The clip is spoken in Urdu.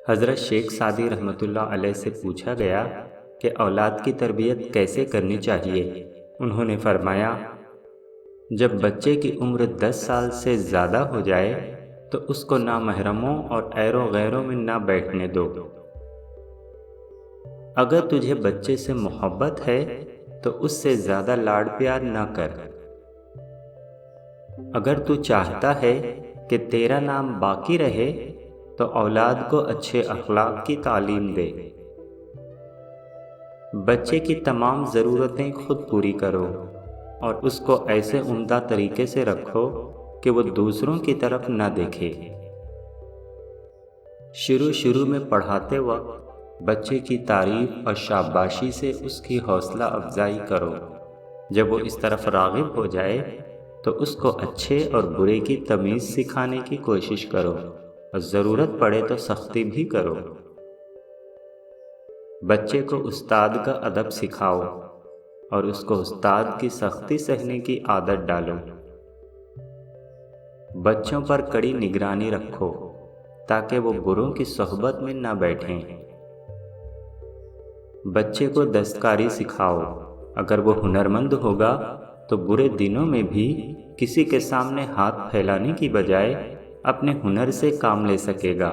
حضرت شیخ سعدی رحمۃ اللہ علیہ سے پوچھا گیا کہ اولاد کی تربیت کیسے کرنی چاہیے۔ انہوں نے فرمایا، جب بچے کی عمر 10 سال سے زیادہ ہو جائے تو اس کو نامحرموں اور ایروں غیروں میں نہ بیٹھنے دو۔ اگر تجھے بچے سے محبت ہے تو اس سے زیادہ لاڈ پیار نہ کر۔ اگر تو چاہتا ہے کہ تیرا نام باقی رہے تو اولاد کو اچھے اخلاق کی تعلیم دے۔ بچے کی تمام ضرورتیں خود پوری کرو اور اس کو ایسے عمدہ طریقے سے رکھو کہ وہ دوسروں کی طرف نہ دیکھے۔ شروع میں پڑھاتے وقت بچے کی تعریف اور شاباشی سے اس کی حوصلہ افزائی کرو۔ جب وہ اس طرف راغب ہو جائے تو اس کو اچھے اور برے کی تمیز سکھانے کی کوشش کرو اور ضرورت پڑے تو سختی بھی کرو۔ بچے کو استاد کا ادب سکھاؤ اور اس کو استاد کی سختی سہنے کی عادت ڈالو۔ بچوں پر کڑی نگرانی رکھو تاکہ وہ بروں کی صحبت میں نہ بیٹھیں۔ بچے کو دستکاری سکھاؤ، اگر وہ ہنرمند ہوگا تو برے دنوں میں بھی کسی کے سامنے ہاتھ پھیلانے کی بجائے اپنے ہنر سے کام لے سکے گا۔